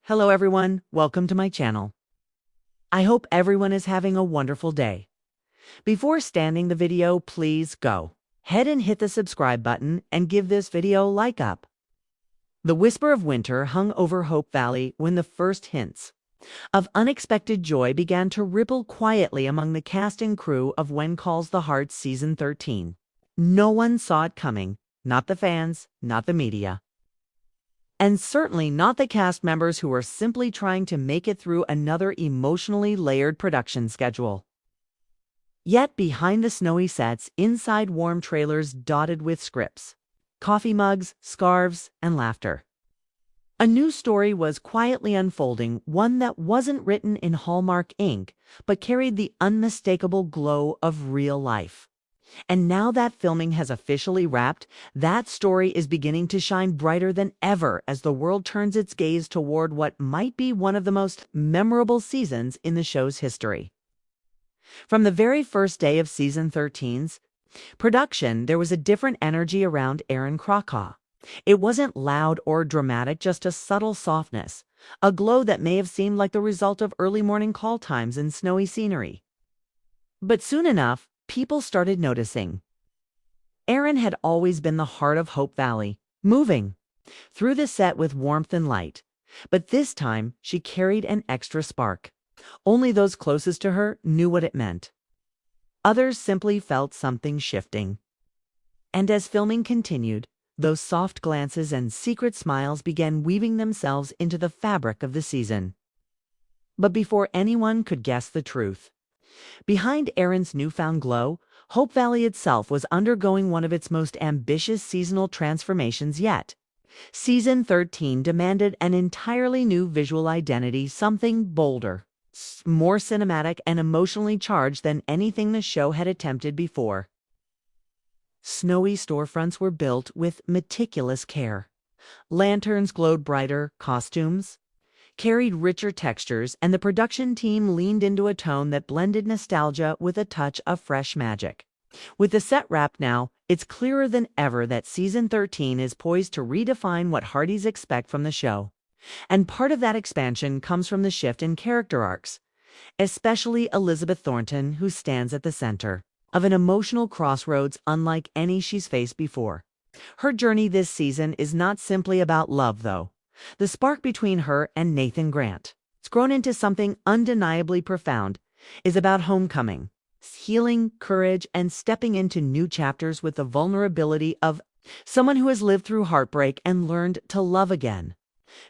Hello everyone, welcome to my channel. I hope everyone is having a wonderful day. Before starting the video, please go ahead and hit the subscribe button and give this video a like up. The whisper of winter hung over Hope Valley when the first hints of unexpected joy began to ripple quietly among the cast and crew of When Calls the Heart Season 13. No one saw it coming, not the fans, not the media. And certainly not the cast members who were simply trying to make it through another emotionally layered production schedule. Yet behind the snowy sets, inside warm trailers dotted with scripts, coffee mugs, scarves, and laughter, a new story was quietly unfolding, one that wasn't written in Hallmark ink, but carried the unmistakable glow of real life. And now that filming has officially wrapped, that story is beginning to shine brighter than ever as the world turns its gaze toward what might be one of the most memorable seasons in the show's history. From the very first day of Season 13's production, there was a different energy around Erin Krakow. It wasn't loud or dramatic, just a subtle softness, a glow that may have seemed like the result of early morning call times and snowy scenery. But soon enough, people started noticing. Erin had always been the heart of Hope Valley, moving through the set with warmth and light. But this time, she carried an extra spark. Only those closest to her knew what it meant. Others simply felt something shifting. And as filming continued, those soft glances and secret smiles began weaving themselves into the fabric of the season. But before anyone could guess the truth, behind Erin's newfound glow, Hope Valley itself was undergoing one of its most ambitious seasonal transformations yet. Season 13 demanded an entirely new visual identity, something bolder, more cinematic, and emotionally charged than anything the show had attempted before. Snowy storefronts were built with meticulous care. Lanterns glowed brighter, costumes carried richer textures, and the production team leaned into a tone that blended nostalgia with a touch of fresh magic. With the set wrapped now, it's clearer than ever that Season 13 is poised to redefine what Hearties expect from the show. And part of that expansion comes from the shift in character arcs, especially Elizabeth Thornton, who stands at the center of an emotional crossroads unlike any she's faced before. Her journey this season is not simply about love, though. The spark between her and Nathan Grant, it's grown into something undeniably profound, is about homecoming, healing, courage, and stepping into new chapters with the vulnerability of someone who has lived through heartbreak and learned to love again.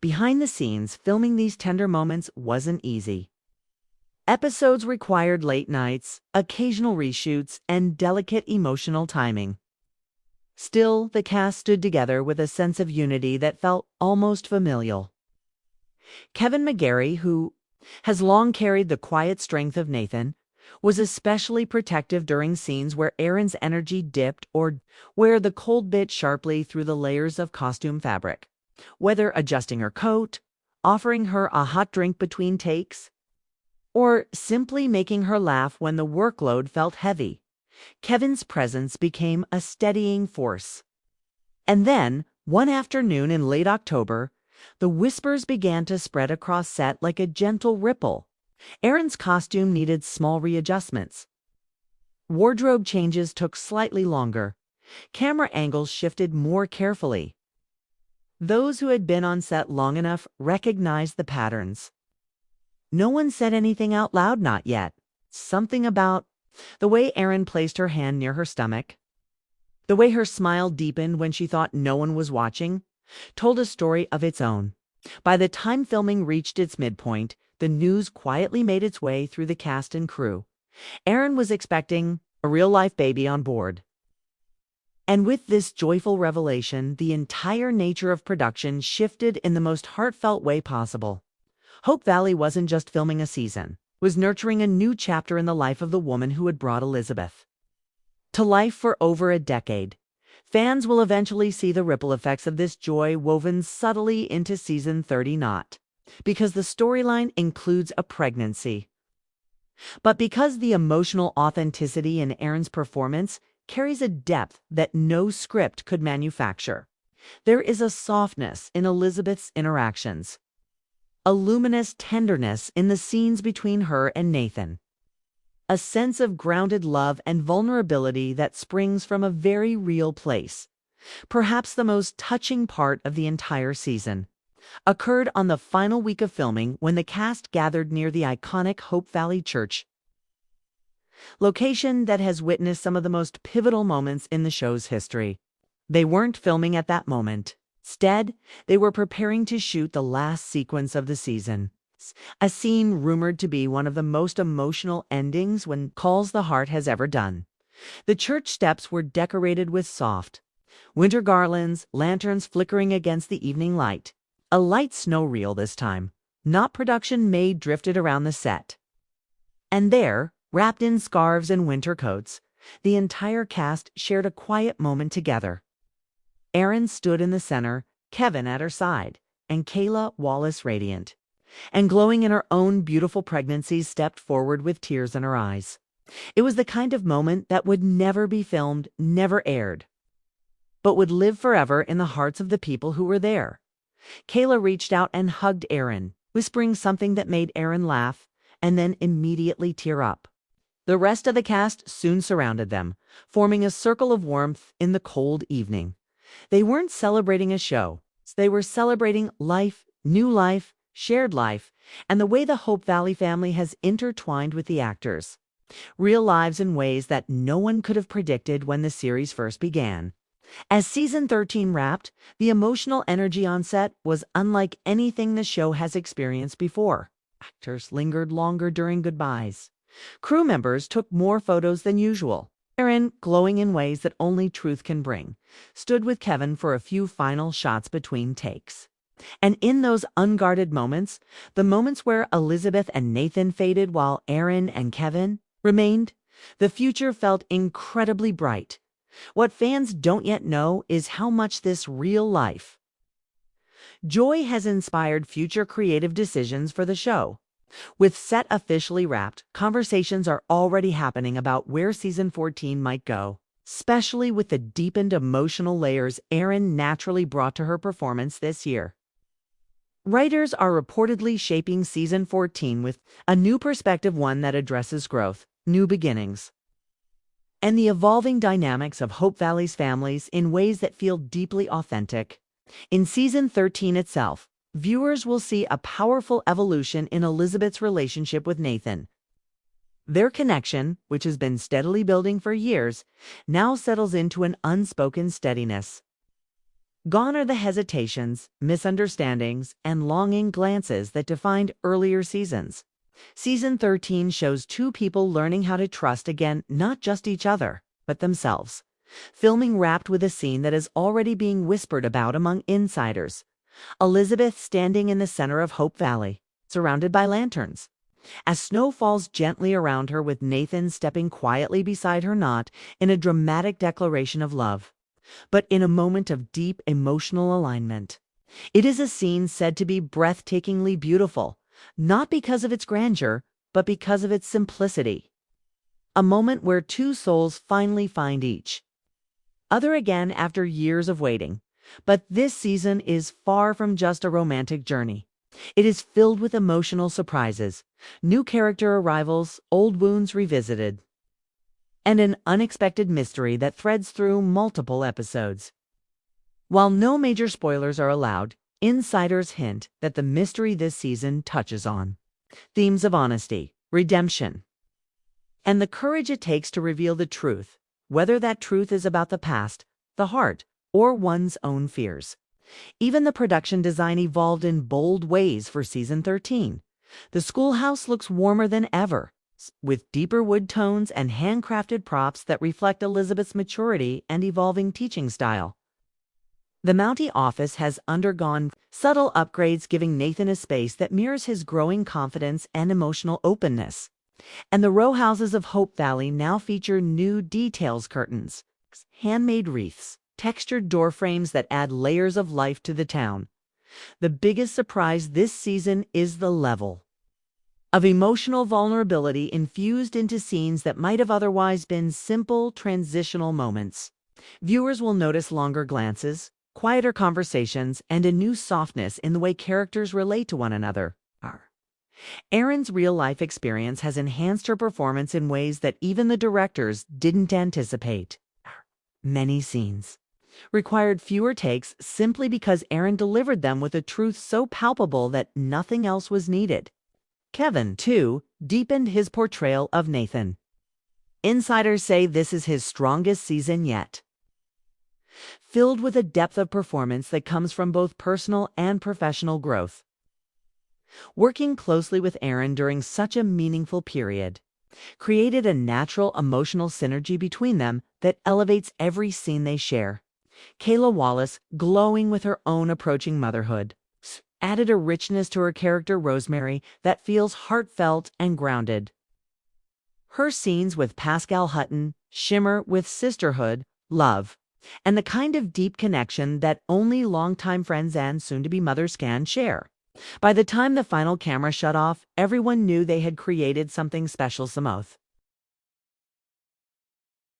Behind the scenes, filming these tender moments wasn't easy. Episodes required late nights, occasional reshoots, and delicate emotional timing. Still, the cast stood together with a sense of unity that felt almost familial. Kevin McGarry, who has long carried the quiet strength of Nathan, was especially protective during scenes where Erin's energy dipped or where the cold bit sharply through the layers of costume fabric. Whether adjusting her coat, offering her a hot drink between takes, or simply making her laugh when the workload felt heavy, Kevin's presence became a steadying force. And then, one afternoon in late October, the whispers began to spread across set like a gentle ripple. Erin's costume needed small readjustments. Wardrobe changes took slightly longer. Camera angles shifted more carefully. Those who had been on set long enough recognized the patterns. No one said anything out loud, not yet. Something about the way Erin placed her hand near her stomach, the way her smile deepened when she thought no one was watching, told a story of its own. By the time filming reached its midpoint, the news quietly made its way through the cast and crew. Erin was expecting a real-life baby on board. And with this joyful revelation, the entire nature of production shifted in the most heartfelt way possible. Hope Valley wasn't just filming a season, it was nurturing a new chapter in the life of the woman who had brought Elizabeth to life for over a decade. Fans will eventually see the ripple effects of this joy woven subtly into Season 30, not because the storyline includes a pregnancy, but because the emotional authenticity in Erin's performance carries a depth that no script could manufacture. There is a softness in Elizabeth's interactions, a luminous tenderness in the scenes between her and Nathan, a sense of grounded love and vulnerability that springs from a very real place. Perhaps the most touching part of the entire season occurred on the final week of filming when the cast gathered near the iconic Hope Valley Church, location that has witnessed some of the most pivotal moments in the show's history. They weren't filming at that moment. Instead, they were preparing to shoot the last sequence of the season, a scene rumored to be one of the most emotional endings when Calls the Heart has ever done. The church steps were decorated with soft winter garlands, lanterns flickering against the evening light. A light snow reel this time, not production made, drifted around the set. And there, wrapped in scarves and winter coats, the entire cast shared a quiet moment together. Erin stood in the center, Kevin at her side, and Kayla, Wallace, radiant and glowing in her own beautiful pregnancy, stepped forward with tears in her eyes. It was the kind of moment that would never be filmed, never aired, but would live forever in the hearts of the people who were there. Kayla reached out and hugged Erin, whispering something that made Erin laugh and then immediately tear up. The rest of the cast soon surrounded them, forming a circle of warmth in the cold evening. They weren't celebrating a show. They were celebrating life, new life, shared life, and the way the Hope Valley family has intertwined with the actors. Real lives in ways that no one could have predicted when the series first began. As season 13 wrapped, the emotional energy on set was unlike anything the show has experienced before. Actors lingered longer during goodbyes. Crew members took more photos than usual. Erin, glowing in ways that only truth can bring, stood with Kevin for a few final shots between takes. And in those unguarded moments, the moments where Elizabeth and Nathan faded while Erin and Kevin remained, the future felt incredibly bright. What fans don't yet know is how much this real life joy has inspired future creative decisions for the show. With set officially wrapped, conversations are already happening about where season 14 might go, especially with the deepened emotional layers Erin naturally brought to her performance this year. Writers are reportedly shaping season 14 with a new perspective, one that addresses growth, new beginnings, and the evolving dynamics of Hope Valley's families in ways that feel deeply authentic. In season 13 itself, viewers will see a powerful evolution in Elizabeth's relationship with Nathan. Their connection, which has been steadily building for years, now settles into an unspoken steadiness. Gone are the hesitations, misunderstandings, and longing glances that defined earlier seasons. Season 13 shows two people learning how to trust again, not just each other, but themselves. Filming wrapped with a scene that is already being whispered about among insiders. Elizabeth standing in the center of Hope Valley, surrounded by lanterns. As snow falls gently around her, with Nathan stepping quietly beside her, not in a dramatic declaration of love, but in a moment of deep emotional alignment. It is a scene said to be breathtakingly beautiful, not because of its grandeur, but because of its simplicity. A moment where two souls finally find each other again after years of waiting. But this season is far from just a romantic journey. It is filled with emotional surprises, new character arrivals, old wounds revisited, and an unexpected mystery that threads through multiple episodes. While no major spoilers are allowed, insiders hint that the mystery this season touches on themes of honesty, redemption, and the courage it takes to reveal the truth, whether that truth is about the past, the heart, or one's own fears. Even the production design evolved in bold ways for season 13. The schoolhouse looks warmer than ever, with deeper wood tones and handcrafted props that reflect Elizabeth's maturity and evolving teaching style. The Mountie office has undergone subtle upgrades, giving Nathan a space that mirrors his growing confidence and emotional openness. And the row houses of Hope Valley now feature new details: curtains, handmade wreaths, textured door frames that add layers of life to the town. The biggest surprise this season is the level of emotional vulnerability infused into scenes that might have otherwise been simple transitional moments. Viewers will notice longer glances, quieter conversations, and a new softness in the way characters relate to one another. Erin's real-life experience has enhanced her performance in ways that even the directors didn't anticipate. Many scenes required fewer takes simply because Erin delivered them with a truth so palpable that nothing else was needed. Kevin, too, deepened his portrayal of Nathan. Insiders say this is his strongest season yet, filled with a depth of performance that comes from both personal and professional growth. Working closely with Erin during such a meaningful period created a natural emotional synergy between them that elevates every scene they share. Kayla Wallace, glowing with her own approaching motherhood, added a richness to her character Rosemary that feels heartfelt and grounded. Her scenes with Pascal Hutton shimmer with sisterhood, love, and the kind of deep connection that only longtime friends and soon-to-be mothers can share. By the time the final camera shut off, everyone knew they had created something special. Samoth.